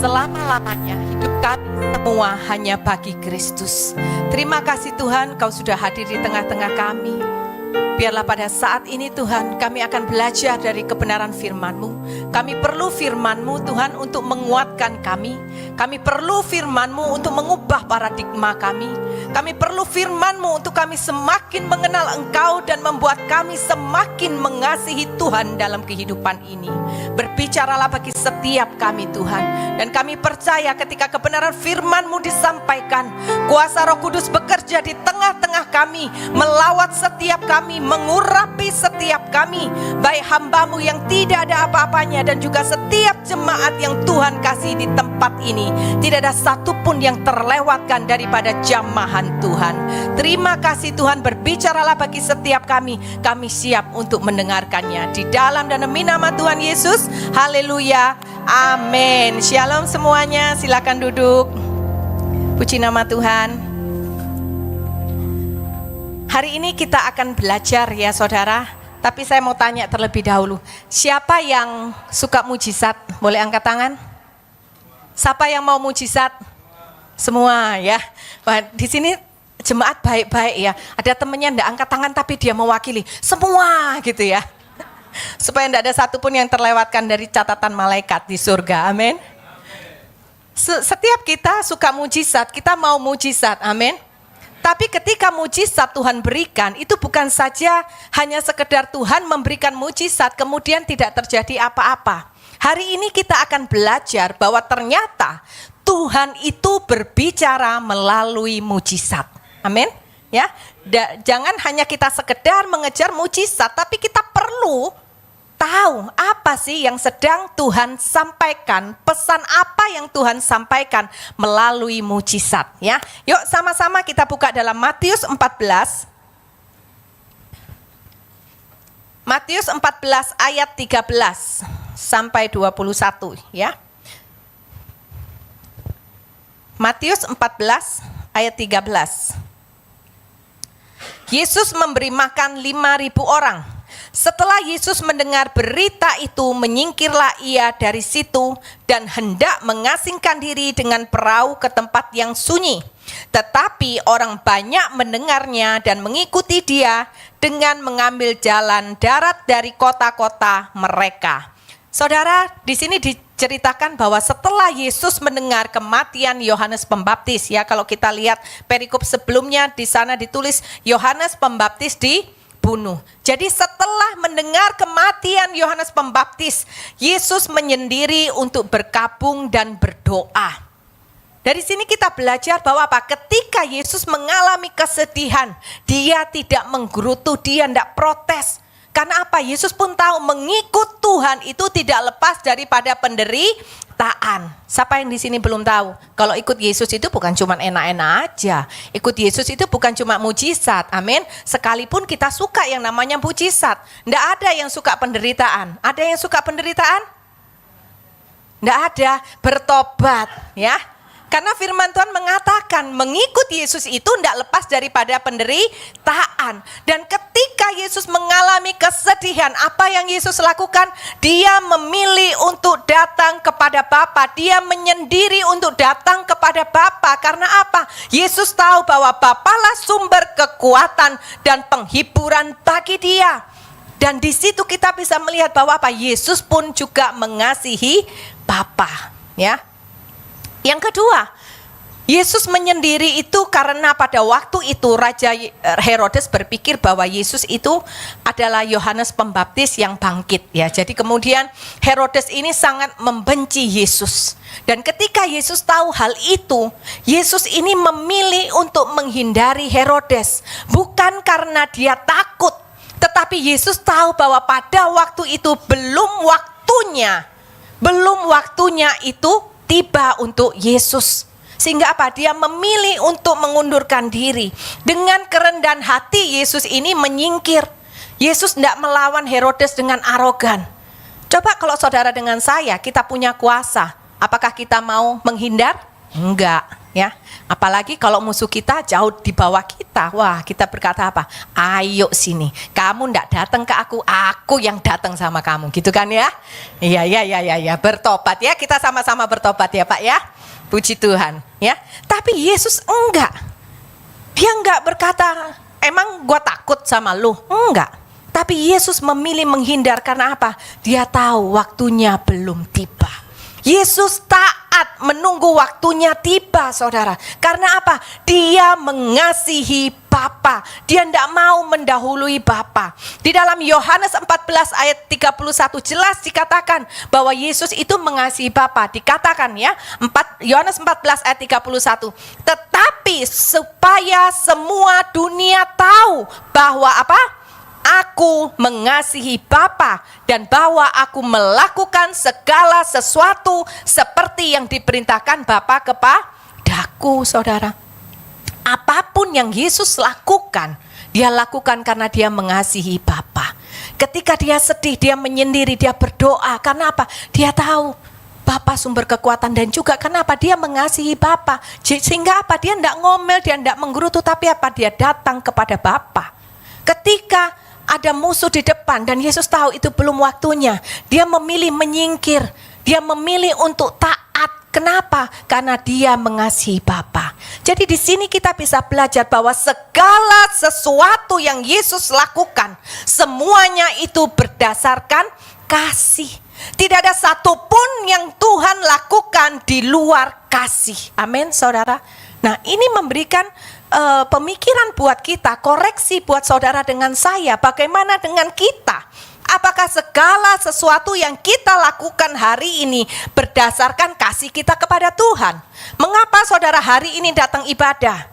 selama-lamanya hidup kami semua hanya bagi Kristus. Terima kasih Tuhan, Kau sudah hadir di tengah-tengah kami. Biarlah pada saat ini Tuhan, kami akan belajar dari kebenaran firman-Mu. Kami perlu firman-Mu Tuhan untuk menguatkan kami. Kami perlu firman-Mu untuk mengubah paradigma kami. Kami perlu firman-Mu untuk kami semakin mengenal Engkau dan membuat kami semakin mengasihi Tuhan dalam kehidupan ini. Berbicaralah bagi setiap kami Tuhan. Dan kami percaya ketika kebenaran firman-Mu disampaikan, kuasa Roh Kudus bekerja di tengah-tengah kami, melawat setiap kami, mengurapi setiap kami, baik hamba-Mu yang tidak ada apa-apanya dan juga setiap jemaat yang Tuhan kasih di tempat ini. Tidak ada satupun yang terlewatkan daripada jamahan Tuhan. Terima kasih Tuhan, berbicaralah bagi setiap kami. Kami siap untuk mendengarkannya di dalam dan demi nama Tuhan Yesus. Haleluya, amin. Shalom semuanya, silakan duduk. Puji nama Tuhan. Hari ini kita akan belajar ya saudara. Tapi saya mau tanya terlebih dahulu, siapa yang suka mujizat? Boleh angkat tangan? Siapa yang mau mujizat? Semua ya. Di sini jemaat baik-baik ya. Ada temennya enggak angkat tangan tapi dia mewakili semua gitu ya. Supaya enggak ada satupun yang terlewatkan dari catatan malaikat di surga. Amin. Setiap kita suka mujizat, kita mau mujizat. Amin. Tapi ketika mujizat Tuhan berikan, itu bukan saja hanya sekedar Tuhan memberikan mujizat kemudian tidak terjadi apa-apa. Hari ini kita akan belajar bahwa ternyata Tuhan itu berbicara melalui mujizat. Amin. Ya, jangan hanya kita sekedar mengejar mujizat, tapi kita perlu tahu apa sih yang sedang Tuhan sampaikan, pesan apa yang Tuhan sampaikan melalui mujizat ya. Yuk sama-sama kita buka dalam Matius 14. Matius 14 ayat 13 sampai 21 ya. Matius 14 ayat 13. Yesus memberi makan 5.000 orang. Setelah Yesus mendengar berita itu, menyingkirlah ia dari situ dan hendak mengasingkan diri dengan perahu ke tempat yang sunyi. Tetapi orang banyak mendengarnya dan mengikuti dia dengan mengambil jalan darat dari kota-kota mereka. Saudara, di sini diceritakan bahwa setelah Yesus mendengar kematian Yohanes Pembaptis, ya kalau kita lihat perikop sebelumnya di sana ditulis Yohanes Pembaptis dibunuh. Jadi setelah mendengar kematian Yohanes Pembaptis, Yesus menyendiri untuk berkabung dan berdoa. Dari sini kita belajar bahwa apa? Ketika Yesus mengalami kesedihan, dia tidak menggerutu, dia tidak protes. Karena apa? Yesus pun tahu mengikut Tuhan itu tidak lepas daripada penderitaan. Siapa yang di sini belum tahu? Kalau ikut Yesus itu bukan cuma enak-enak aja. Ikut Yesus itu bukan cuma mujizat. Amin. Sekalipun kita suka yang namanya mujizat. Tidak ada yang suka penderitaan. Ada yang suka penderitaan? Tidak ada. Bertobat ya. Karena firman Tuhan mengatakan mengikut Yesus itu tidak lepas daripada penderitaan. Dan ketika Yesus mengalami kesedihan, apa yang Yesus lakukan? Dia memilih untuk datang kepada Bapa. Dia menyendiri untuk datang kepada Bapa. Karena apa? Yesus tahu bahwa Bapalah sumber kekuatan dan penghiburan bagi dia. Dan di situ kita bisa melihat bahwa apa? Yesus pun juga mengasihi Bapa, ya. Yang kedua, Yesus menyendiri itu karena pada waktu itu Raja Herodes berpikir bahwa Yesus itu adalah Yohanes Pembaptis yang bangkit ya. Jadi kemudian Herodes ini sangat membenci Yesus. Dan ketika Yesus tahu hal itu, Yesus ini memilih untuk menghindari Herodes. Bukan karena dia takut, tetapi Yesus tahu bahwa pada waktu itu belum waktunya itu tiba untuk Yesus. Sehingga apa? Dia memilih untuk mengundurkan diri. Dengan kerendahan hati Yesus ini menyingkir. Yesus tidak melawan Herodes dengan arogan. Coba kalau saudara dengan saya, kita punya kuasa, apakah kita mau menghindar? Enggak. ya. Apalagi kalau musuh kita jauh di bawah kita. Wah, kita berkata apa? Ayo sini, kamu ndak datang ke aku yang datang sama kamu, gitu kan ya? Iya, bertobat ya, kita sama-sama bertobat ya Pak ya. Puji Tuhan ya. Tapi Yesus enggak. Dia enggak berkata, emang gua takut sama lu? Enggak. Tapi Yesus memilih menghindar karena apa? Dia tahu waktunya belum tiba. Yesus taat menunggu waktunya tiba, saudara. Karena apa? Dia mengasihi Bapa. Dia tidak mau mendahului Bapa. Di dalam Yohanes 14 ayat 31 jelas dikatakan bahwa Yesus itu mengasihi Bapa. Dikatakan ya, Yohanes 14 ayat 31. Tetapi supaya semua dunia tahu bahwa apa? Aku mengasihi Bapa dan bahwa aku melakukan segala sesuatu seperti yang diperintahkan Bapa kepadaku, saudara. Apapun yang Yesus lakukan, dia lakukan karena dia mengasihi Bapa. Ketika dia sedih, dia menyendiri, dia berdoa. Karena apa? Dia tahu Bapa sumber kekuatan dan juga kenapa dia mengasihi Bapa. Sehingga apa? Dia tidak ngomel, dia tidak menggerutu, tapi apa? Dia datang kepada Bapa. Ketika ada musuh di depan dan Yesus tahu itu belum waktunya, dia memilih menyingkir, dia memilih untuk taat. Kenapa? Karena dia mengasihi Bapa. Jadi di sini kita bisa belajar bahwa segala sesuatu yang Yesus lakukan, semuanya itu berdasarkan kasih. Tidak ada satupun yang Tuhan lakukan di luar kasih. Amin, saudara. Nah, ini memberikan pemikiran buat kita, koreksi buat saudara dengan saya. Bagaimana dengan kita? Apakah segala sesuatu yang kita lakukan hari ini berdasarkan kasih kita kepada Tuhan? Mengapa saudara hari ini datang ibadah?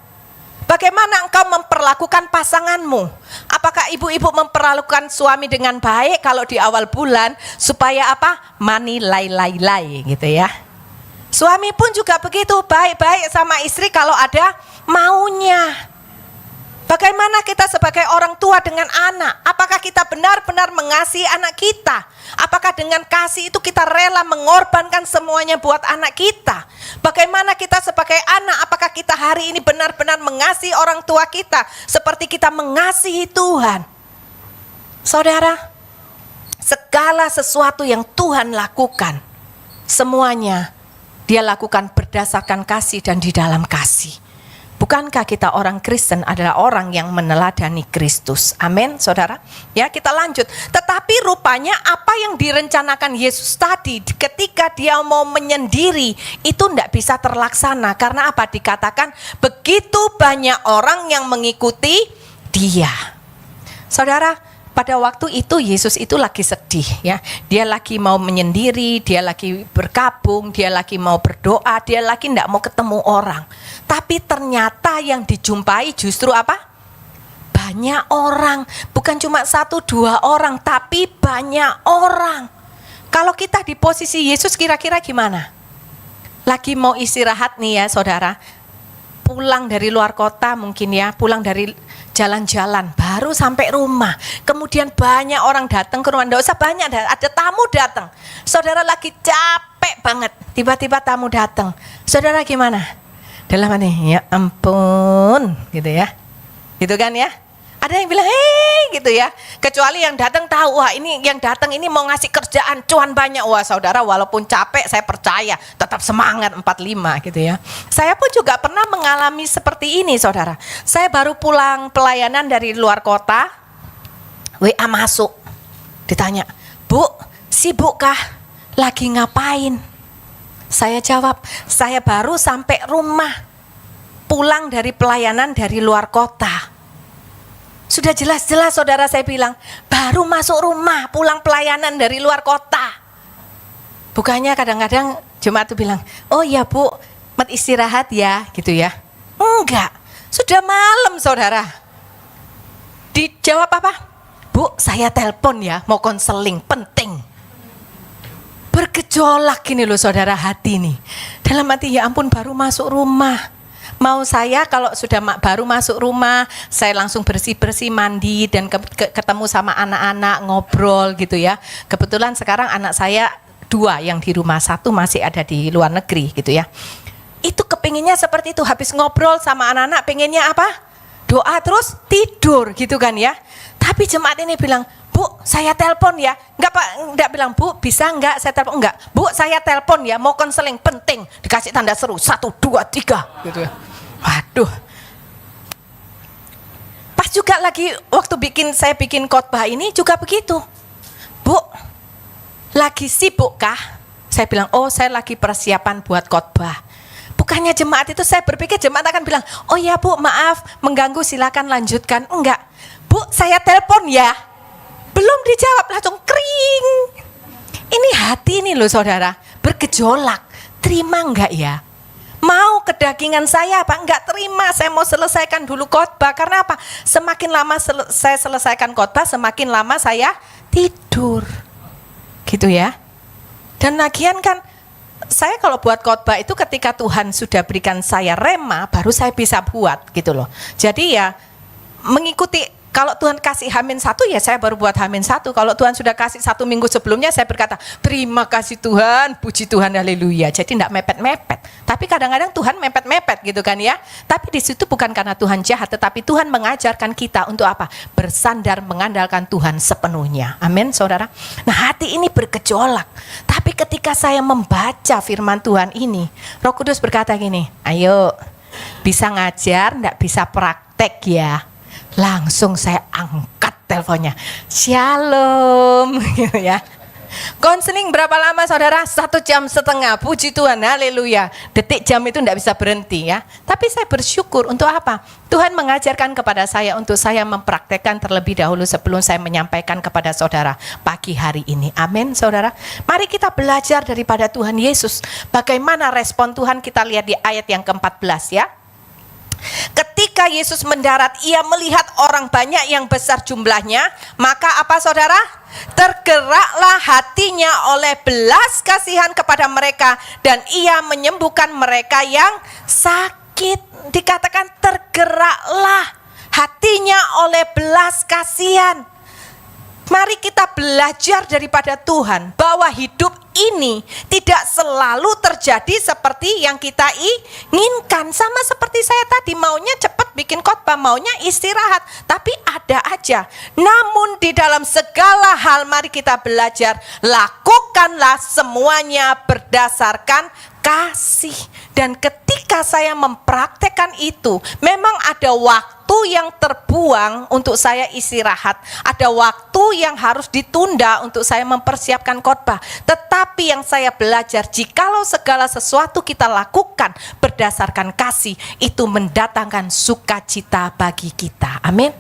Bagaimana engkau memperlakukan pasanganmu? Apakah ibu-ibu memperlakukan suami dengan baik kalau di awal bulan supaya apa? Money lay gitu ya. Suami pun juga begitu, baik-baik sama istri kalau ada maunya. Bagaimana kita sebagai orang tua dengan anak? Apakah kita benar-benar mengasihi anak kita? Apakah dengan kasih itu kita rela mengorbankan semuanya buat anak kita? Bagaimana kita sebagai anak? Apakah kita hari ini benar-benar mengasihi orang tua kita seperti kita mengasihi Tuhan? Saudara, segala sesuatu yang Tuhan lakukan, semuanya Dia lakukan berdasarkan kasih dan di dalam kasih. Bukankah kita orang Kristen adalah orang yang meneladani Kristus? Amin, saudara. Ya, kita lanjut. Tetapi rupanya apa yang direncanakan Yesus tadi ketika dia mau menyendiri itu tidak bisa terlaksana. Karena apa? Dikatakan begitu banyak orang yang mengikuti dia. Saudara, pada waktu itu Yesus itu lagi sedih ya. Dia lagi mau menyendiri, dia lagi berkabung, dia lagi mau berdoa, dia lagi tidak mau ketemu orang. Tapi ternyata yang dijumpai justru apa? Banyak orang. Bukan cuma 1-2 orang, tapi banyak orang. Kalau kita di posisi Yesus kira-kira gimana? Lagi mau istirahat nih ya saudara. Pulang dari luar kota mungkin ya, pulang dari jalan-jalan, baru sampai rumah. Kemudian banyak orang datang ke rumah, enggak usah banyak, ada tamu datang. Saudara lagi capek banget, tiba-tiba tamu datang. Saudara gimana? Dalam hati, ya ampun, gitu ya. Gitu kan ya? Ada yang bilang, hei gitu ya. Kecuali yang datang tahu, wah ini yang datang ini mau ngasih kerjaan cuan banyak. Wah saudara walaupun capek saya percaya tetap semangat 45 gitu ya. Saya pun juga pernah mengalami seperti ini saudara. Saya baru pulang pelayanan dari luar kota, WA masuk. Ditanya, Bu sibukkah? Lagi ngapain? Saya jawab, saya baru sampai rumah. Pulang dari pelayanan dari luar kota. Sudah jelas-jelas saudara saya bilang, baru masuk rumah, pulang pelayanan dari luar kota. Bukannya kadang-kadang jemaat itu bilang, oh ya Bu, mat istirahat ya, gitu ya. Enggak, sudah malam saudara. Dijawab apa? Bu, saya telepon ya, mau konseling, penting. Bergejolak gini loh saudara hati nih. Dalam hati ya ampun baru masuk rumah. Mau saya kalau sudah baru masuk rumah, saya langsung bersih-bersih, mandi dan ketemu sama anak-anak, ngobrol gitu ya. Kebetulan sekarang anak saya 2 yang di rumah, 1 masih ada di luar negeri gitu ya. itu kepinginnya seperti itu. Habis ngobrol sama anak-anak pengennya apa? Doa terus tidur gitu kan ya. Tapi jemaat ini bilang, Bu, saya telepon ya. Enggak bilang, Bu, bisa enggak saya telepon? Enggak. Bu, saya telepon ya, mau konseling penting. Dikasih tanda seru, 1, 2, 3 gitu ya. Waduh. Pas juga lagi waktu saya bikin khotbah ini juga begitu. Bu, lagi sibuk kah? Saya bilang, oh saya lagi persiapan buat khotbah. Bukannya jemaat itu, saya berpikir jemaat akan bilang, oh ya Bu, maaf mengganggu, silakan lanjutkan. Enggak. Bu, saya telepon ya. Belum dijawab langsung kering. Ini hati ini loh saudara, bergejolak. Terima enggak ya? Mau kedagingan saya apa? Enggak terima, saya mau selesaikan dulu khotbah. Karena apa? Semakin lama saya selesaikan khotbah, semakin lama saya tidur. Gitu ya. Dan lagian kan, saya kalau buat khotbah itu ketika Tuhan sudah berikan saya rema, baru saya bisa buat gitu loh. Jadi ya mengikuti. Kalau Tuhan kasih H-1 ya saya baru buat H-1. Kalau Tuhan sudah kasih 1 minggu sebelumnya, saya berkata, terima kasih Tuhan, puji Tuhan, haleluya. Jadi tidak mepet-mepet. Tapi kadang-kadang Tuhan mepet-mepet gitu kan ya. Tapi di situ bukan karena Tuhan jahat, tetapi Tuhan mengajarkan kita untuk apa? Bersandar mengandalkan Tuhan sepenuhnya. Amin saudara. Nah hati ini bergejolak. Tapi ketika saya membaca firman Tuhan ini, Roh Kudus berkata gini, ayo bisa ngajar, tidak bisa praktek ya. Langsung saya angkat teleponnya, shalom gitu ya. Konseling berapa lama saudara? 1,5 jam, puji Tuhan, haleluya. Detik jam itu tidak bisa berhenti ya. Tapi saya bersyukur untuk apa? Tuhan mengajarkan kepada saya untuk saya mempraktekkan terlebih dahulu sebelum saya menyampaikan kepada saudara pagi hari ini. Amin saudara. Mari kita belajar daripada Tuhan Yesus. Bagaimana respon Tuhan, kita lihat di ayat yang ke-14 ya. Ketika Yesus mendarat, ia melihat orang banyak yang besar jumlahnya, maka apa saudara? Tergeraklah hatinya oleh belas kasihan kepada mereka, dan ia menyembuhkan mereka yang sakit. Dikatakan tergeraklah hatinya oleh belas kasihan. Mari kita belajar daripada Tuhan bahwa hidup ini tidak selalu terjadi seperti yang kita inginkan. Sama seperti saya tadi, maunya cepat bikin khotbah, maunya istirahat, tapi ada aja. Namun di dalam segala hal mari kita belajar, lakukanlah semuanya berdasarkan kasih. Dan ketika saya mempraktekkan itu, memang ada waktu yang terbuang untuk saya istirahat, ada waktu yang harus ditunda untuk saya mempersiapkan khotbah. Tetapi yang saya belajar, jikalau segala sesuatu kita lakukan berdasarkan kasih, itu mendatangkan sukacita bagi kita. Amin.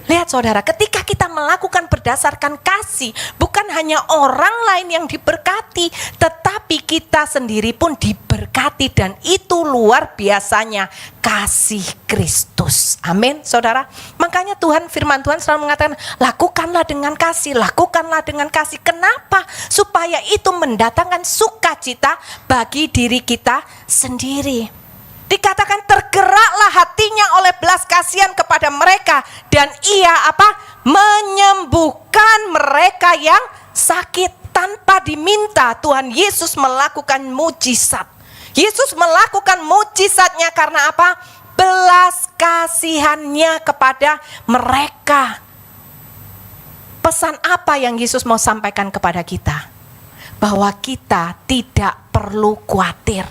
Lihat saudara, ketika kita melakukan berdasarkan kasih, bukan hanya orang lain yang diberkati, tetapi kita sendiri pun diberkati, dan itu luar biasanya kasih Kristus. Amin saudara. Makanya firman Tuhan selalu mengatakan, lakukanlah dengan kasih, lakukanlah dengan kasih. Kenapa? Supaya itu mendatangkan sukacita bagi diri kita sendiri. Dikatakan tergeraklah hatinya oleh belas kasihan kepada mereka, dan ia apa? Menyembuhkan mereka yang sakit. Tanpa diminta, Tuhan Yesus melakukan mujizat. Yesus melakukan mujizatnya karena apa? Belas kasihannya kepada mereka. Pesan apa yang Yesus mau sampaikan kepada kita? Bahwa kita tidak perlu khawatir.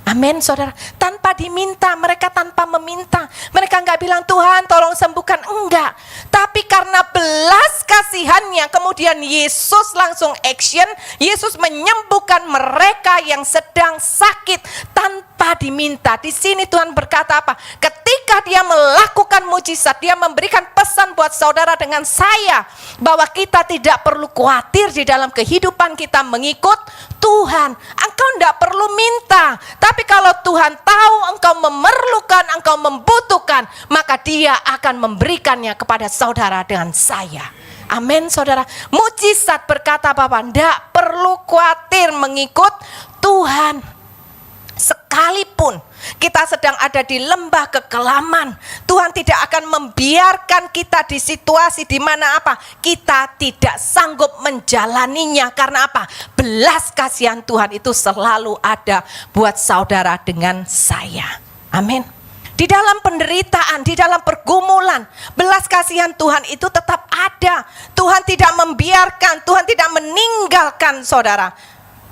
Amin saudara. Tanpa diminta, mereka tanpa meminta. Mereka enggak bilang, Tuhan tolong sembuhkan, enggak. Tapi karena belas kasihannya, kemudian Yesus langsung action. Yesus menyembuhkan mereka yang sedang sakit tanpa diminta. Di sini Tuhan berkata apa? Ketika dia melakukan mujizat, dia memberikan pesan buat saudara dengan saya, bahwa kita tidak perlu khawatir di dalam kehidupan kita mengikut Tuhan. Engkau tidak perlu minta, tapi kalau Tuhan tahu engkau memerlukan, engkau membutuhkan, maka dia akan memberikannya kepada saudara dengan saya. Amin saudara. Mujizat berkata Bapak, tidak perlu khawatir mengikut Tuhan. Sekalipun kita sedang ada di lembah kekelaman, Tuhan tidak akan membiarkan kita di situasi di mana apa? Kita tidak sanggup menjalaninya. Karena apa? Belas kasihan Tuhan itu selalu ada buat saudara dengan saya. Amin. Di dalam penderitaan, di dalam pergumulan, belas kasihan Tuhan itu tetap ada. Tuhan tidak membiarkan, Tuhan tidak meninggalkan saudara.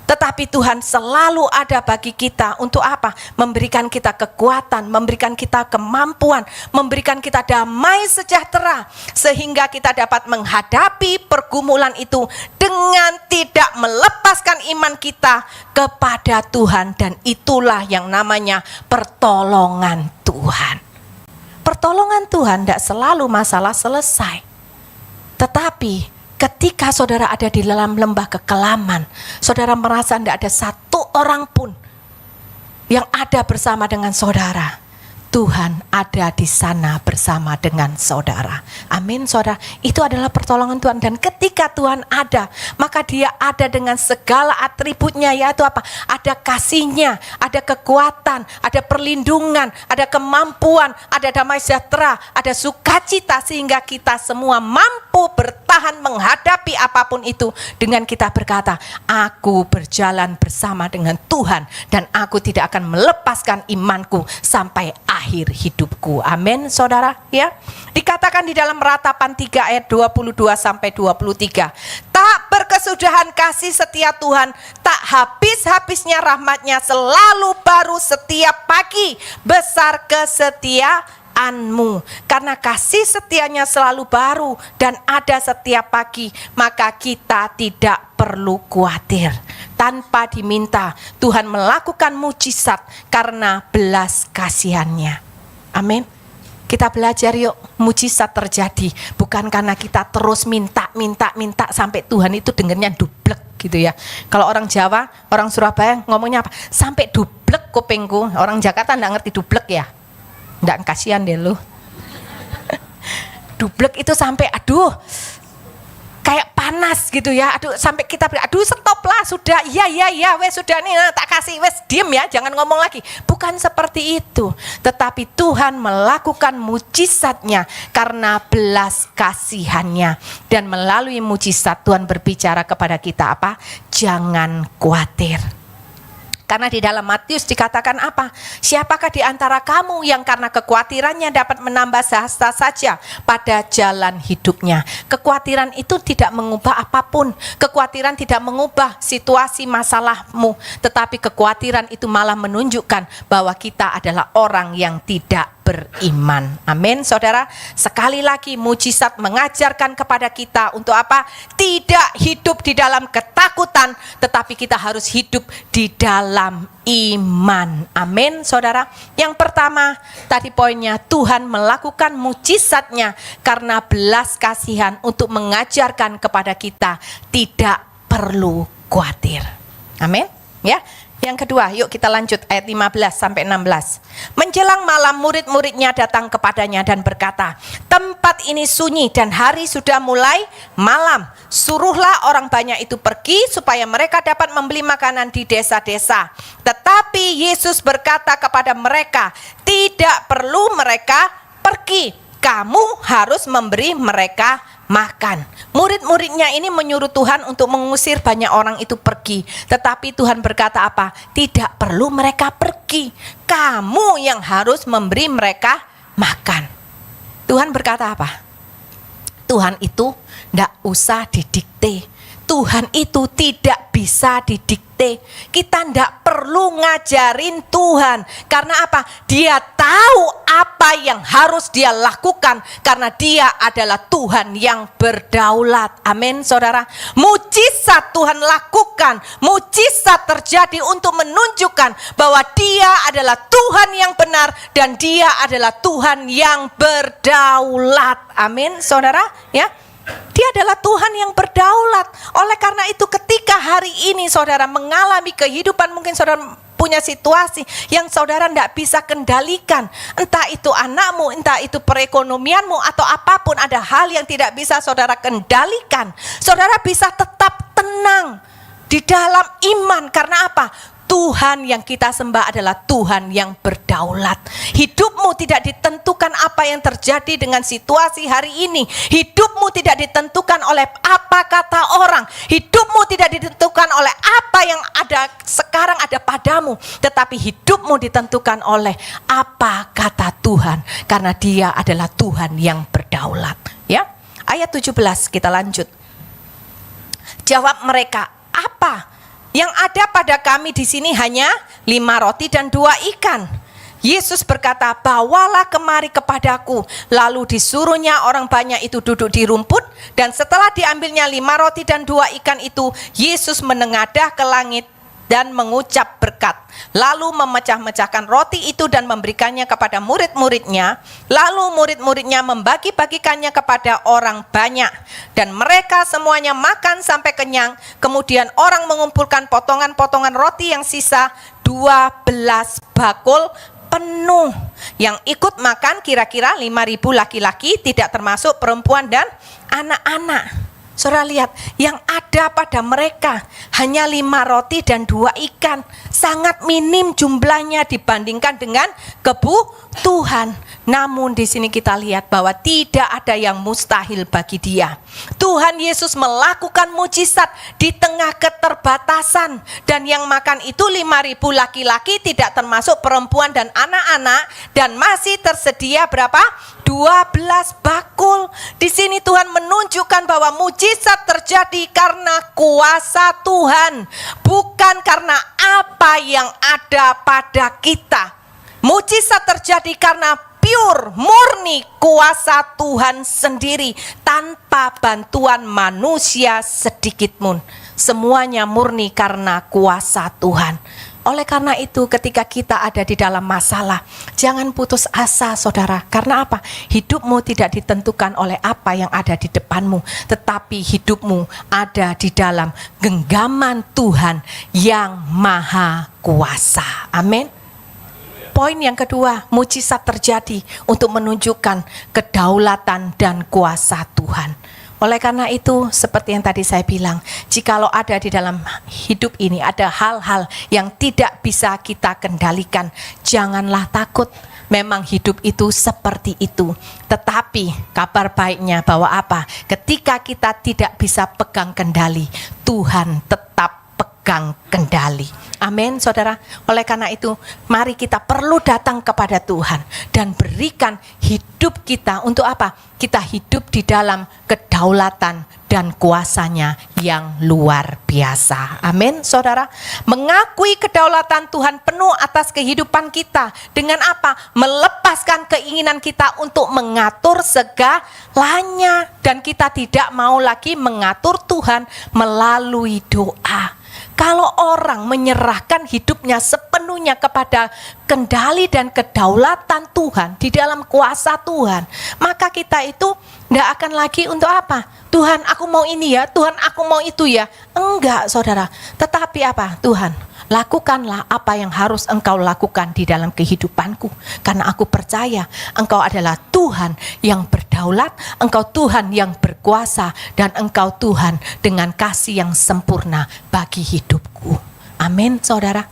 Tetapi Tuhan selalu ada bagi kita untuk apa? Memberikan kita kekuatan, memberikan kita kemampuan, memberikan kita damai sejahtera. Sehingga kita dapat menghadapi pergumulan itu dengan tidak melepaskan iman kita kepada Tuhan. Dan itulah yang namanya pertolongan Tuhan. Pertolongan Tuhan tidak selalu masalah selesai. Tetapi ketika saudara ada di dalam lembah kekelaman, saudara merasa tidak ada satu orang pun yang ada bersama dengan saudara, Tuhan ada di sana bersama dengan saudara. Amin saudara. Itu adalah pertolongan Tuhan. Dan ketika Tuhan ada, maka dia ada dengan segala atributnya, yaitu apa? Ada kasihnya, ada kekuatan, ada perlindungan, ada kemampuan, ada damai sejahtera, ada sukacita. Sehingga kita semua mampu bertahan menghadapi apapun itu dengan kita berkata, aku berjalan bersama dengan Tuhan dan aku tidak akan melepaskan imanku sampai akhir hidupku. Amin saudara ya. Dikatakan di dalam Ratapan 3 ayat 22 sampai 23. Tak berkesudahan kasih setia Tuhan, tak habis-habisnya rahmatnya, selalu baru setiap pagi, besar kesetiaanmu. Karena kasih setianya selalu baru dan ada setiap pagi, maka kita tidak perlu khawatir. Tanpa diminta, Tuhan melakukan mujizat karena belas kasihannya. Amin. Kita belajar yuk, mujizat terjadi bukan karena kita terus minta sampai Tuhan itu dengernya dublek gitu ya. Kalau orang Jawa, orang Surabaya ngomongnya apa? Sampai dublek kupingku. Orang Jakarta enggak ngerti dublek ya. Enggak, kasihan deh lu. Dublek itu sampai aduh kayak panas gitu ya, aduh sampai kita aduh stop lah sudah, iya wes sudah nih tak kasih wes diem ya, jangan ngomong lagi. Bukan seperti itu, tetapi Tuhan melakukan mujizatnya karena belas kasihannya. Dan melalui mujizat Tuhan berbicara kepada kita apa? Jangan khawatir. Karena di dalam Matius dikatakan apa? Siapakah di antara kamu yang karena kekhawatirannya dapat menambah sehasta saja pada jalan hidupnya? Kekhawatiran itu tidak mengubah apapun. Kekhawatiran tidak mengubah situasi masalahmu. Tetapi kekhawatiran itu malah menunjukkan bahwa kita adalah orang yang tidak beriman. Amin saudara. Sekali lagi mujizat mengajarkan kepada kita untuk apa? Tidak hidup di dalam ketakutan, tetapi kita harus hidup di dalam iman. Amin saudara. Yang pertama tadi poinnya, Tuhan melakukan mujizatnya karena belas kasihan untuk mengajarkan kepada kita tidak perlu khawatir. Amin ya. Yang kedua, yuk kita lanjut ayat 15 sampai 16. Menjelang malam murid-muridnya datang kepadanya dan berkata, tempat ini sunyi dan hari sudah mulai malam. Suruhlah orang banyak itu pergi supaya mereka dapat membeli makanan di desa-desa. Tetapi Yesus berkata kepada mereka, tidak perlu mereka pergi. Kamu harus memberi mereka makan. Murid-muridnya ini menyuruh Tuhan untuk mengusir banyak orang itu pergi. Tetapi Tuhan berkata apa? Tidak perlu mereka pergi. Kamu yang harus memberi mereka makan. Tuhan berkata apa? Tuhan itu tidak usah didikte. Tuhan itu tidak bisa didikte. Kita tidak perlu ngajarin Tuhan. Karena apa? Dia tahu apa yang harus dia lakukan. Karena dia adalah Tuhan yang berdaulat. Amin saudara. Mujizat Tuhan lakukan. Mujizat terjadi untuk menunjukkan bahwa dia adalah Tuhan yang benar. Dan dia adalah Tuhan yang berdaulat. Amin saudara ya. Dia adalah Tuhan yang berdaulat. Oleh karena itu ketika hari ini saudara mengalami kehidupan, mungkin saudara punya situasi yang saudara tidak bisa kendalikan. Entah itu anakmu, entah itu perekonomianmu, atau apapun, ada hal yang tidak bisa saudara kendalikan. Saudara bisa tetap tenang di dalam iman. Karena apa? Tuhan yang kita sembah adalah Tuhan yang berdaulat. Hidupmu tidak ditentukan apa yang terjadi dengan situasi hari ini. Hidupmu tidak ditentukan oleh apa kata orang. Hidupmu tidak ditentukan oleh apa yang ada sekarang ada padamu. Tetapi hidupmu ditentukan oleh apa kata Tuhan. Karena Dia adalah Tuhan yang berdaulat. Ya, ayat 17 kita lanjut. Jawab mereka, apa? Yang ada pada kami di sini hanya 5 roti dan 2 ikan. Yesus berkata, bawalah kemari kepadaku. Lalu disuruhnya orang banyak itu duduk di rumput. Dan setelah diambilnya 5 roti dan 2 ikan itu, Yesus menengadah ke langit dan mengucap berkat. Lalu memecah-mecahkan roti itu dan memberikannya kepada murid-muridnya. Lalu murid-muridnya membagi-bagikannya kepada orang banyak. Dan mereka semuanya makan sampai kenyang. Kemudian orang mengumpulkan potongan-potongan roti yang sisa 12 bakul penuh. Yang ikut makan kira-kira 5.000 laki-laki, tidak termasuk perempuan dan anak-anak. Saudara lihat, yang ada pada mereka hanya 5 roti dan 2 ikan. Sangat minim jumlahnya dibandingkan dengan kebutuhan. Namun di sini kita lihat bahwa tidak ada yang mustahil bagi Dia. Tuhan Yesus melakukan mujizat di tengah keterbatasan. Dan yang makan itu 5.000 laki-laki, tidak termasuk perempuan dan anak-anak. Dan masih tersedia berapa? 12 bakul. Di sini Tuhan menunjukkan bahwa mujizat terjadi karena kuasa Tuhan, bukan karena apa yang ada pada kita. Mujizat terjadi karena pure, murni kuasa Tuhan sendiri, tanpa bantuan manusia sedikit pun. Semuanya murni karena kuasa Tuhan. Oleh karena itu, ketika kita ada di dalam masalah, jangan putus asa, saudara. Karena apa? Hidupmu tidak ditentukan oleh apa yang ada di depanmu, tetapi hidupmu ada di dalam genggaman Tuhan yang maha kuasa. Amin. Poin yang kedua, mujizat terjadi untuk menunjukkan kedaulatan dan kuasa Tuhan. Oleh karena itu, seperti yang tadi saya bilang, jikalau ada di dalam hidup ini ada hal-hal yang tidak bisa kita kendalikan, janganlah takut. Memang hidup itu seperti itu. Tetapi kabar baiknya bahwa apa? Ketika kita tidak bisa pegang kendali, Tuhan tetap pegang kendali. Amin, saudara. Oleh karena itu, mari kita perlu datang kepada Tuhan dan berikan hidup kita untuk apa? Kita hidup di dalam kedaulatan dan kuasanya yang luar biasa. Amin, saudara. Mengakui kedaulatan Tuhan penuh atas kehidupan kita. Dengan apa? Melepaskan keinginan kita untuk mengatur segalanya. Dan kita tidak mau lagi mengatur Tuhan melalui doa. Kalau orang menyerahkan hidupnya sepenuhnya kepada kendali dan kedaulatan Tuhan di dalam kuasa Tuhan, maka kita itu tidak akan lagi untuk apa? Tuhan, aku mau ini ya, Tuhan, aku mau itu ya. Enggak, saudara. Tetapi apa? Tuhan, lakukanlah apa yang harus engkau lakukan di dalam kehidupanku. Karena aku percaya engkau adalah Tuhan yang berdaulat, engkau Tuhan yang berkuasa, dan engkau Tuhan dengan kasih yang sempurna bagi hidupku. Amin, saudara.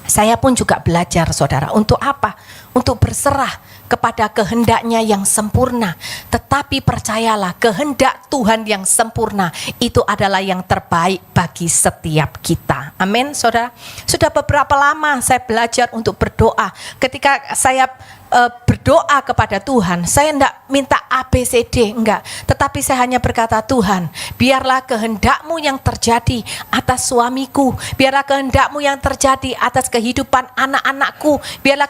Saya pun juga belajar, saudara, untuk apa? Untuk berserah kepada kehendaknya yang sempurna. Tetapi percayalah, kehendak Tuhan yang sempurna itu adalah yang terbaik bagi setiap kita. Amin, saudara. Sudah beberapa lama saya belajar untuk berdoa. Ketika saya berdoa kepada Tuhan, saya tidak minta ABCD, enggak. Tetapi saya hanya berkata, Tuhan, biarlah kehendak-Mu yang terjadi atas suamiku, biarlah kehendak-Mu yang terjadi atas kehidupan anak-anakku, biarlah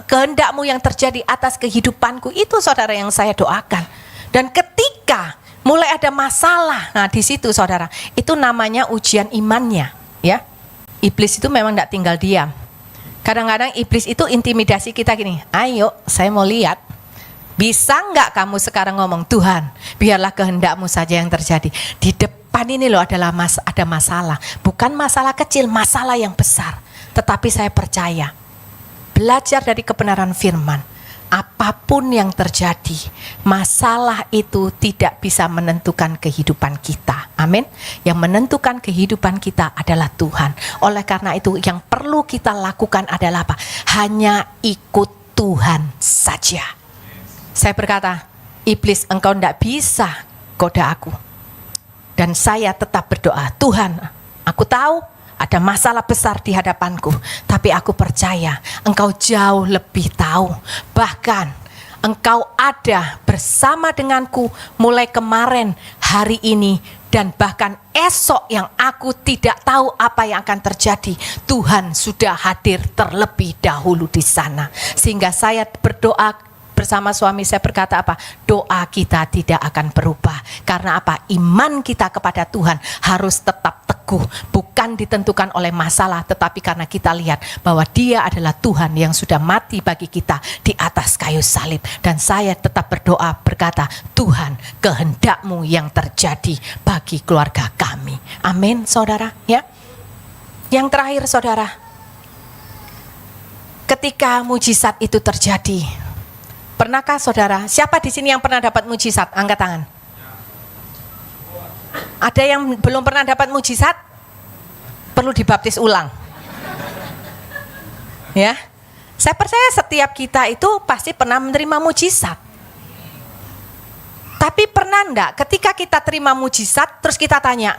kehendak-Mu yang terjadi atas kehidupanku. Itu, saudara, yang saya doakan. Dan ketika mulai ada masalah, nah di situ, saudara, itu namanya ujian imannya, ya. Iblis itu memang tidak tinggal diam. Kadang-kadang iblis itu intimidasi kita gini, ayo saya mau lihat, bisa nggak kamu sekarang ngomong, Tuhan biarlah kehendak-Mu saja yang terjadi. Di depan ini loh ada masalah, bukan masalah kecil, masalah yang besar. Tetapi saya percaya, belajar dari kebenaran firman, apapun yang terjadi, masalah itu tidak bisa menentukan kehidupan kita. Amin. Yang menentukan kehidupan kita adalah Tuhan. Oleh karena itu yang perlu kita lakukan adalah apa? Hanya ikut Tuhan saja. Saya berkata, iblis, engkau tidak bisa goda aku. Dan saya tetap berdoa, Tuhan, aku tahu ada masalah besar di hadapanku, tapi aku percaya Engkau jauh lebih tahu. Bahkan Engkau ada bersama denganku mulai kemarin, hari ini, dan bahkan esok yang aku tidak tahu apa yang akan terjadi. Tuhan sudah hadir terlebih dahulu di sana. Sehingga saya berdoa bersama suami, saya berkata apa? Doa kita tidak akan berubah. Karena apa? Iman kita kepada Tuhan harus tetap teguh. Bukan ditentukan oleh masalah, tetapi karena kita lihat bahwa Dia adalah Tuhan yang sudah mati bagi kita di atas kayu salib. Dan saya tetap berdoa berkata, Tuhan, kehendak-Mu yang terjadi bagi keluarga kami. Amin, saudara. Ya. Yang terakhir, saudara, ketika mujizat itu terjadi, pernahkah saudara, siapa di sini yang pernah dapat mujizat? Angkat tangan. Ada yang belum pernah dapat mujizat? Perlu dibaptis ulang. Ya. Saya percaya setiap kita itu pasti pernah menerima mujizat. Tapi pernah enggak ketika kita terima mujizat terus kita tanya,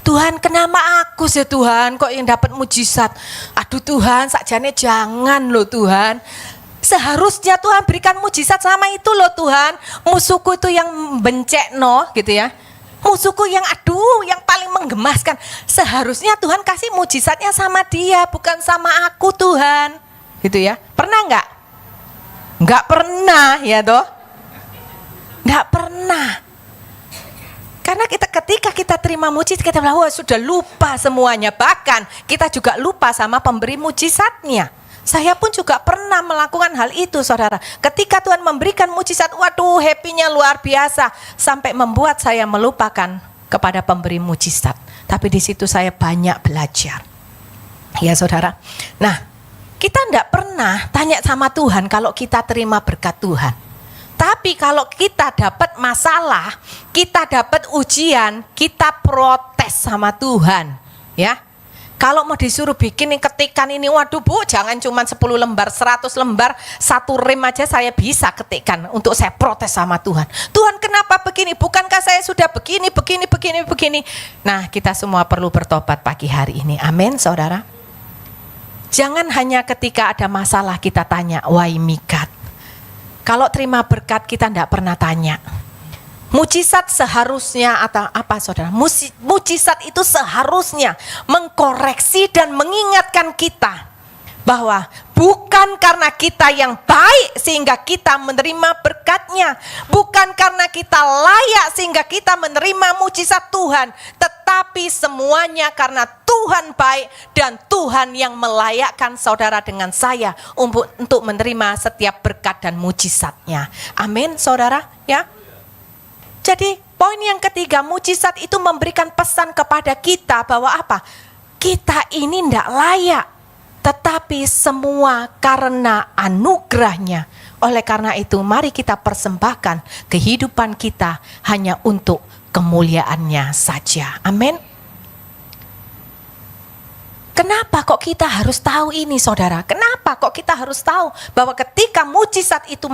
Tuhan, kenapa aku sih Tuhan kok yang dapat mujizat? Aduh Tuhan, sakjane jangan loh Tuhan. Seharusnya Tuhan berikan mujizat sama itu loh Tuhan. Musuhku itu yang bencekno gitu ya. Musuhku yang yang paling menggemaskan. Seharusnya Tuhan kasih mujizatnya sama dia, bukan sama aku Tuhan. Gitu ya. Pernah enggak? Enggak pernah ya toh. Enggak pernah. Karena ketika kita terima mujizat, kita bilang, wah sudah lupa semuanya. Bahkan kita juga lupa sama pemberi mujizatnya. Saya pun juga pernah melakukan hal itu, saudara. Ketika Tuhan memberikan mujizat, waduh happy-nya luar biasa. Sampai membuat saya melupakan kepada pemberi mujizat. Tapi di situ saya banyak belajar. Ya saudara. Nah, kita tidak pernah tanya sama Tuhan kalau kita terima berkat Tuhan. Tapi kalau kita dapat masalah, kita dapat ujian, kita protes sama Tuhan. Ya. Kalau mau disuruh bikin ketikan ini, waduh Bu, jangan cuma 10 lembar, 100 lembar, 1 rem aja saya bisa ketikkan untuk saya protes sama Tuhan. Tuhan kenapa begini? Bukankah saya sudah begini. Nah, kita semua perlu bertobat pagi hari ini. Amin, saudara. Jangan hanya ketika ada masalah kita tanya, why me God? Kalau terima berkat kita tidak pernah tanya. Mujizat seharusnya atau apa saudara? Mujizat itu seharusnya mengkoreksi dan mengingatkan kita bahwa bukan karena kita yang baik sehingga kita menerima berkatnya, bukan karena kita layak sehingga kita menerima mujizat Tuhan, tetapi semuanya karena Tuhan baik dan Tuhan yang melayakkan saudara dengan saya untuk menerima setiap berkat dan mujizatnya. Amin, saudara, ya. Jadi poin yang ketiga, mujizat itu memberikan pesan kepada kita bahwa apa? Kita ini tidak layak, tetapi semua karena anugerahnya. Oleh karena itu mari kita persembahkan kehidupan kita hanya untuk kemuliaannya saja. Amin. Kenapa kok kita harus tahu ini saudara? Kenapa kok kita harus tahu bahwa ketika mujizat itu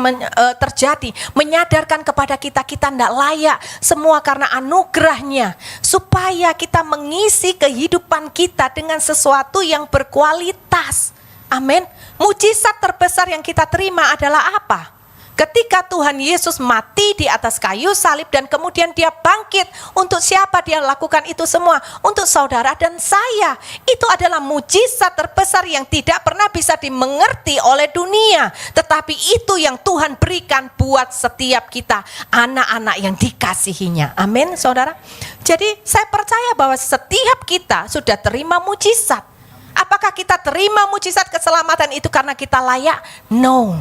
terjadi, menyadarkan kepada kita tidak layak, semua karena anugerahnya, supaya kita mengisi kehidupan kita dengan sesuatu yang berkualitas. Amin. Mujizat terbesar yang kita terima adalah apa? Ketika Tuhan Yesus mati di atas kayu salib dan kemudian dia bangkit, untuk siapa dia lakukan itu semua? Untuk saudara dan saya. Itu adalah mujizat terbesar yang tidak pernah bisa dimengerti oleh dunia. Tetapi itu yang Tuhan berikan buat setiap kita, anak-anak yang dikasihinya. Amin, saudara. Jadi saya percaya bahwa setiap kita sudah terima mujizat. Apakah kita terima mujizat keselamatan itu karena kita layak? No.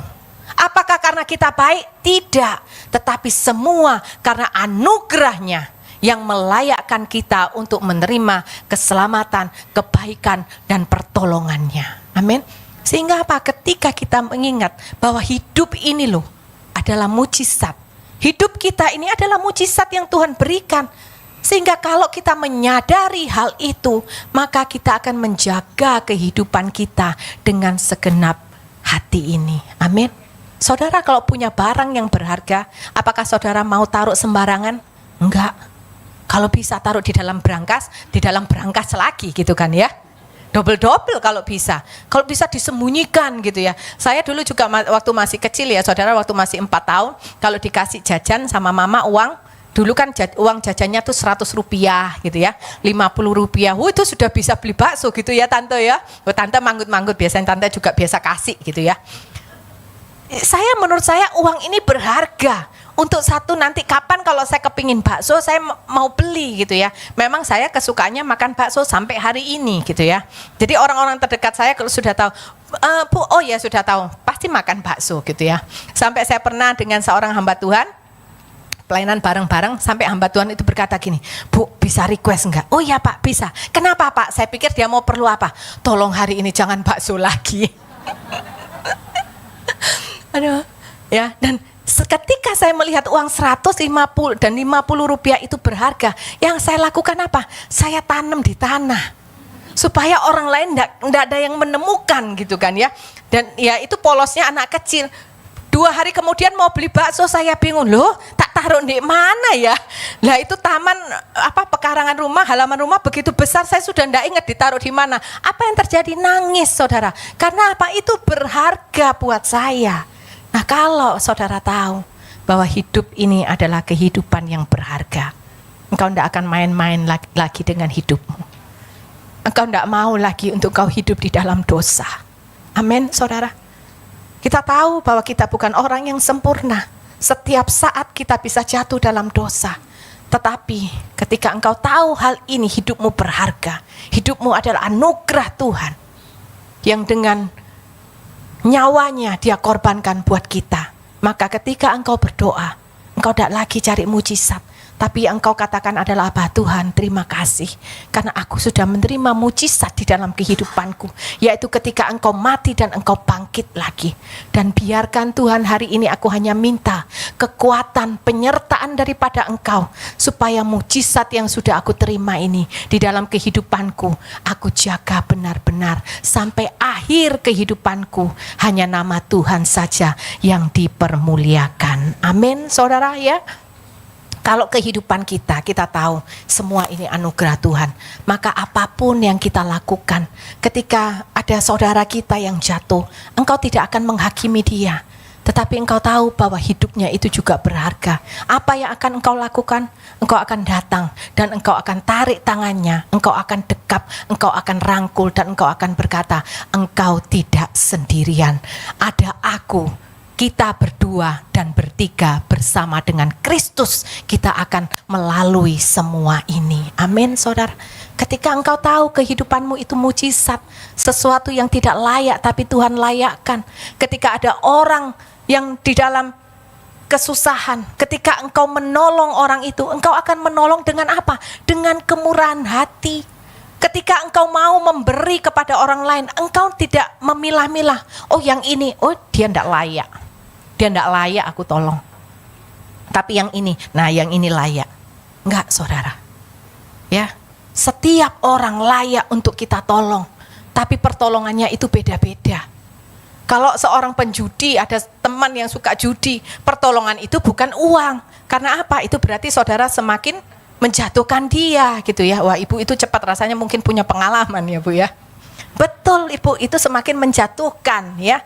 Apakah karena kita baik? Tidak. Tetapi semua karena anugerahnya yang melayakkan kita untuk menerima keselamatan, kebaikan, dan pertolongannya. Amin. Sehingga apa? ketika kita mengingat bahwa hidup ini loh adalah mujizat. Hidup kita ini adalah mujizat yang Tuhan berikan. Sehingga kalau kita menyadari hal itu, maka kita akan menjaga kehidupan kita dengan segenap hati ini. Amin. Saudara kalau punya barang yang berharga, apakah saudara mau taruh sembarangan? Enggak. Kalau bisa taruh di dalam berangkas lagi gitu kan ya. Double-double kalau bisa. Kalau bisa disembunyikan gitu ya. Saya dulu juga waktu masih kecil ya saudara, waktu masih 4 tahun, kalau dikasih jajan sama mama uang, dulu kan uang jajannya tuh 100 rupiah gitu ya, 50 rupiah. Itu sudah bisa beli bakso gitu ya tante ya. Tante manggut-manggut, biasanya tante juga biasa kasih gitu ya. Menurut saya uang ini berharga. Untuk satu nanti kapan kalau saya kepingin bakso, saya mau beli gitu ya. Memang saya kesukaannya makan bakso sampai hari ini gitu ya. Jadi orang-orang terdekat saya kalau sudah tahu, Bu, oh ya sudah tahu, pasti makan bakso gitu ya. Sampai saya pernah dengan seorang hamba Tuhan, pelayanan bareng-bareng, sampai hamba Tuhan itu berkata gini, Bu, bisa request enggak? Oh ya Pak, bisa. Kenapa Pak? Saya pikir dia mau perlu apa? Tolong hari ini jangan bakso lagi. Aduh, ya, dan ketika saya melihat uang 150 dan 50 rupiah itu berharga, yang saya lakukan apa? Saya tanam di tanah. Supaya orang lain enggak ada yang menemukan gitu kan ya. Dan ya itu polosnya anak kecil. 2 hari kemudian mau beli bakso, saya bingung, loh tak taruh di mana ya? Lah itu taman pekarangan rumah, halaman rumah begitu besar, saya sudah enggak ingat ditaruh di mana. Apa yang terjadi? Nangis saudara. Karena apa? Itu berharga buat saya. Nah kalau saudara tahu bahwa hidup ini adalah kehidupan yang berharga, engkau tidak akan main-main lagi dengan hidupmu. Engkau tidak mau lagi untuk kau hidup di dalam dosa. Amin saudara. Kita tahu bahwa kita bukan orang yang sempurna. Setiap saat kita bisa jatuh dalam dosa. Tetapi ketika engkau tahu hal ini, hidupmu berharga. Hidupmu adalah anugerah Tuhan yang dengan nyawanya dia korbankan buat kita. Maka ketika engkau berdoa, engkau tidak lagi cari mujizat, tapi engkau katakan adalah apa? Tuhan terima kasih karena aku sudah menerima mujizat di dalam kehidupanku, yaitu ketika engkau mati dan engkau bangkit lagi. Dan biarkan Tuhan hari ini aku hanya minta kekuatan penyertaan daripada engkau, supaya mujizat yang sudah aku terima ini di dalam kehidupanku, aku jaga benar-benar sampai akhir kehidupanku. Hanya nama Tuhan saja yang dipermuliakan. Amin saudara ya. Kalau kehidupan kita tahu semua ini anugerah Tuhan, maka apapun yang kita lakukan, ketika ada saudara kita yang jatuh, engkau tidak akan menghakimi dia, tetapi engkau tahu bahwa hidupnya itu juga berharga. Apa yang akan engkau lakukan? Engkau akan datang dan engkau akan tarik tangannya, engkau akan dekap, engkau akan rangkul, dan engkau akan berkata, engkau tidak sendirian, ada aku. Kita berdua dan bertiga bersama dengan Kristus, kita akan melalui semua ini. Amin saudara. Ketika engkau tahu kehidupanmu itu mujizat, sesuatu yang tidak layak tapi Tuhan layakkan. Ketika ada orang yang di dalam kesusahan, ketika engkau menolong orang itu, engkau akan menolong dengan apa? Dengan kemurahan hati. Ketika engkau mau memberi kepada orang lain, engkau tidak memilah-milah. Oh yang ini, oh dia tidak layak. Dia tidak layak aku tolong. Tapi yang ini, nah yang ini layak. Enggak saudara. Ya, setiap orang layak untuk kita tolong. Tapi pertolongannya itu beda-beda. Kalau seorang penjudi, ada teman yang suka judi, pertolongan itu bukan uang. Karena apa? Itu berarti saudara semakin menjatuhkan dia gitu ya. Wah ibu itu cepat, rasanya mungkin punya pengalaman ya bu ya. Betul ibu, itu semakin menjatuhkan ya.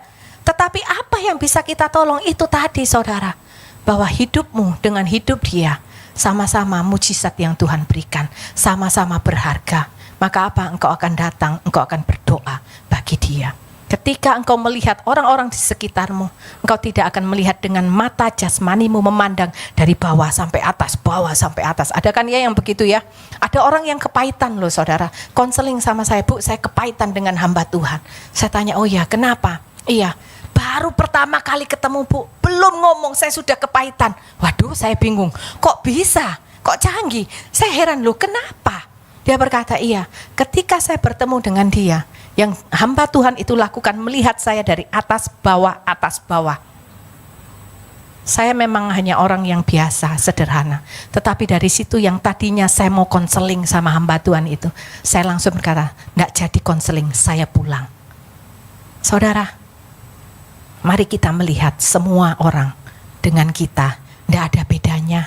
Tetapi apa yang bisa kita tolong itu tadi saudara, bahwa hidupmu dengan hidup dia sama-sama mujizat yang Tuhan berikan, sama-sama berharga. Maka apa? Engkau akan datang, engkau akan berdoa bagi dia. Ketika engkau melihat orang-orang di sekitarmu, engkau tidak akan melihat dengan mata jasmanimu memandang dari bawah sampai atas, bawah sampai atas. Ada kan ya yang begitu ya? Ada orang yang kepahitan loh saudara, konseling sama saya, Bu saya kepahitan dengan hamba Tuhan. Saya tanya, oh ya kenapa? Iya, baru pertama kali ketemu Bu, belum ngomong saya sudah kepahitan. Waduh saya bingung, kok bisa? Kok canggih? Saya heran loh, kenapa? Dia berkata, iya ketika saya bertemu dengan dia, Yang hamba Tuhan itu lakukan, melihat saya dari atas bawah. Saya memang hanya orang yang biasa, sederhana. Tetapi dari situ yang tadinya saya mau konseling sama hamba Tuhan itu, saya langsung berkata, enggak jadi konseling, saya pulang. Saudara, mari kita melihat semua orang dengan kita, enggak ada bedanya.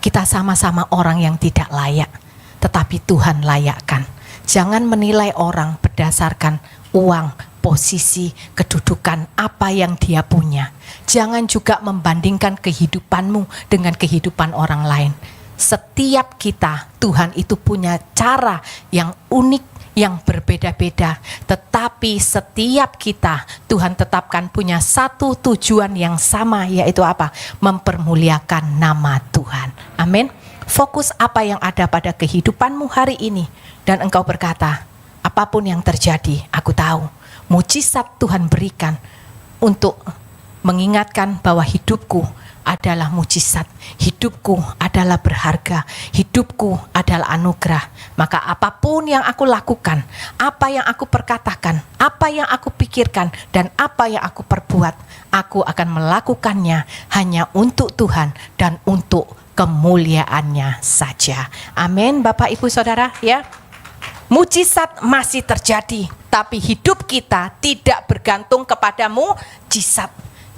Kita sama-sama orang yang tidak layak, tetapi Tuhan layakkan. Jangan menilai orang berdasarkan uang, posisi, kedudukan, apa yang dia punya. Jangan juga membandingkan kehidupanmu dengan kehidupan orang lain. Setiap kita, Tuhan itu punya cara yang unik, yang berbeda-beda. Tetapi setiap kita, Tuhan tetapkan punya satu tujuan yang sama, yaitu apa? Mempermuliakan nama Tuhan. Amin. Fokus apa yang ada pada kehidupanmu hari ini. Dan engkau berkata, apapun yang terjadi, aku tahu. Mujizat Tuhan berikan untuk mengingatkan bahwa hidupku adalah mujizat, hidupku adalah berharga, hidupku adalah anugerah. Maka apapun yang aku lakukan, apa yang aku perkatakan, apa yang aku pikirkan, dan apa yang aku perbuat, aku akan melakukannya hanya untuk Tuhan dan untuk kemuliaannya saja. Amin, Bapak Ibu Saudara, ya. Mujizat masih terjadi, tapi hidup kita tidak bergantung kepada mujizat.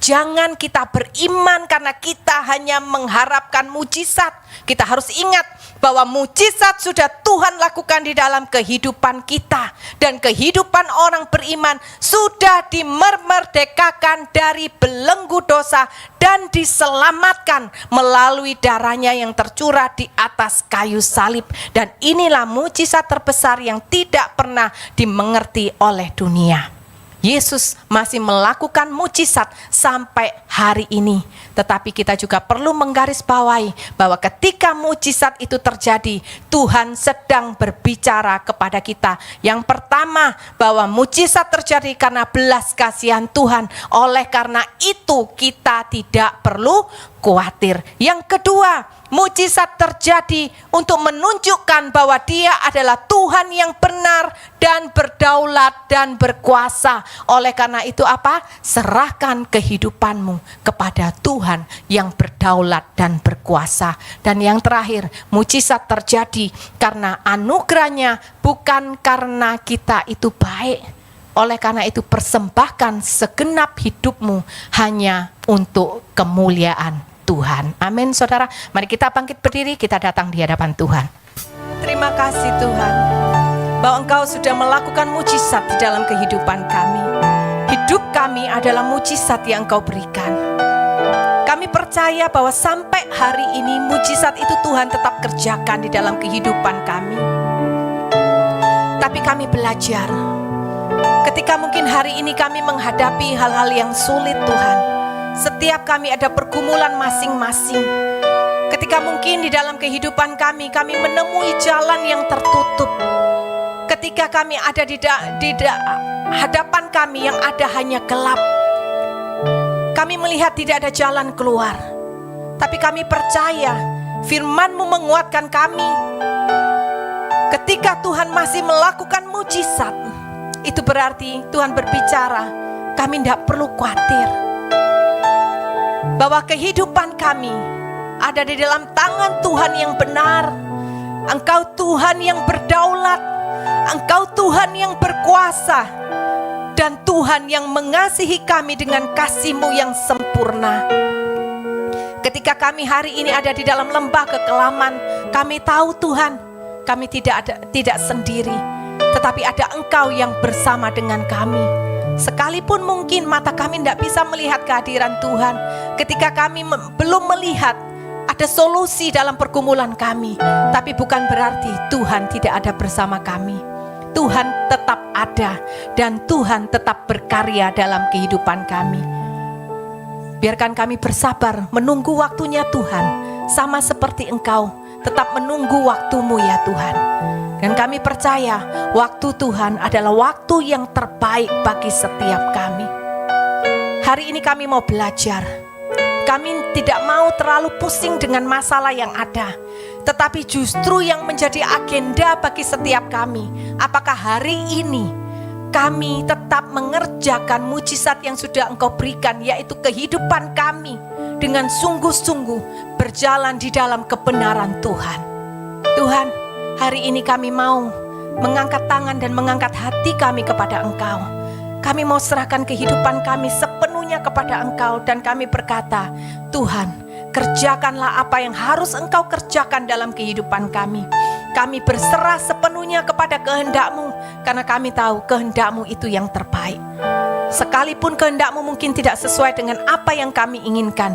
Jangan kita beriman karena kita hanya mengharapkan mujizat. Kita harus ingat bahwa mujizat sudah Tuhan lakukan di dalam kehidupan kita. Dan kehidupan orang beriman sudah dimerdekakan dari belenggu dosa dan diselamatkan melalui darahnya yang tercurah di atas kayu salib. Dan inilah mujizat terbesar yang tidak pernah dimengerti oleh dunia. Yesus masih melakukan mujizat sampai hari ini. Tetapi kita juga perlu menggarisbawahi bahwa ketika mujizat itu terjadi, Tuhan sedang berbicara kepada kita. Yang pertama, bahwa mujizat terjadi karena belas kasihan Tuhan. Oleh karena itu kita tidak perlu khawatir. Yang kedua, mujizat terjadi untuk menunjukkan bahwa Dia adalah Tuhan yang benar dan berdaulat dan berkuasa. Oleh karena itu apa? Serahkan kehidupanmu kepada Tuhan yang berdaulat dan berkuasa. Dan yang terakhir, mujizat terjadi karena anugerahnya, bukan karena kita itu baik. Oleh karena itu persembahkan segenap hidupmu hanya untuk kemuliaan Tuhan. Amin, saudara. Mari kita bangkit berdiri, kita datang di hadapan Tuhan. Terima kasih Tuhan, bahwa Engkau sudah melakukan mujizat di dalam kehidupan kami. Hidup kami adalah mujizat yang Engkau berikan. Kami percaya bahwa sampai hari ini mujizat itu Tuhan tetap kerjakan di dalam kehidupan kami. Tapi kami belajar, ketika mungkin hari ini kami menghadapi hal-hal yang sulit Tuhan. Setiap kami ada pergumulan masing-masing. Ketika mungkin di dalam kehidupan kami menemui jalan yang tertutup. Ketika kami ada di hadapan kami yang ada hanya gelap. Kami melihat tidak ada jalan keluar. Tapi kami percaya firman-Mu menguatkan kami. Ketika Tuhan masih melakukan mujizat, itu berarti Tuhan berbicara, kami tidak perlu khawatir. Bahwa kehidupan kami ada di dalam tangan Tuhan yang benar. Engkau Tuhan yang berdaulat, Engkau Tuhan yang berkuasa, dan Tuhan yang mengasihi kami dengan kasih-Mu yang sempurna. Ketika kami hari ini ada di dalam lembah kekelaman, kami tahu Tuhan, kami tidak sendiri, tetapi ada Engkau yang bersama dengan kami. Sekalipun mungkin mata kami tidak bisa melihat kehadiran Tuhan, ketika kami belum melihat ada solusi dalam pergumulan kami, tapi bukan berarti Tuhan tidak ada bersama kami. Tuhan tetap ada dan Tuhan tetap berkarya dalam kehidupan kami. Biarkan kami bersabar menunggu waktunya Tuhan, sama seperti Engkau tetap menunggu waktu-Mu ya Tuhan. Dan kami percaya waktu Tuhan adalah waktu yang terbaik bagi setiap kami. Hari ini kami mau belajar. Kami tidak mau terlalu pusing dengan masalah yang ada. Tetapi justru yang menjadi agenda bagi setiap kami, apakah hari ini kami tetap mengerjakan mujizat yang sudah Engkau berikan, yaitu kehidupan kami dengan sungguh-sungguh berjalan di dalam kebenaran Tuhan. Tuhan, hari ini kami mau mengangkat tangan dan mengangkat hati kami kepada Engkau. Kami mau serahkan kehidupan kami sepenuhnya kepada Engkau, dan kami berkata, Tuhan, kerjakanlah apa yang harus Engkau kerjakan dalam kehidupan kami. Kami berserah sepenuhnya kepada kehendak-Mu, karena kami tahu kehendak-Mu itu yang terbaik. Sekalipun kehendak-Mu mungkin tidak sesuai dengan apa yang kami inginkan,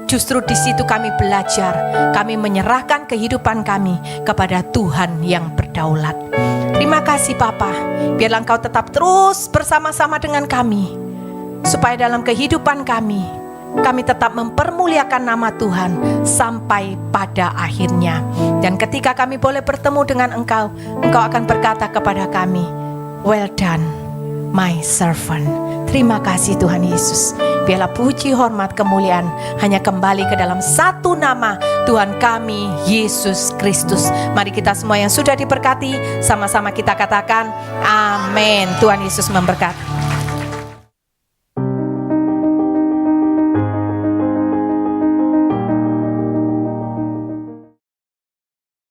justru di situ kami belajar, kami menyerahkan kehidupan kami kepada Tuhan yang berdaulat. Terima kasih Bapa, biarlah Engkau tetap terus bersama-sama dengan kami, supaya dalam kehidupan kami tetap mempermuliakan nama Tuhan sampai pada akhirnya. Dan ketika kami boleh bertemu dengan Engkau, Engkau akan berkata kepada kami, well done my servant. Terima kasih Tuhan Yesus. Biarlah puji, hormat, kemuliaan hanya kembali ke dalam satu nama, Tuhan kami Yesus Kristus. Mari kita semua yang sudah diberkati, sama-sama kita katakan amin. Tuhan Yesus memberkati.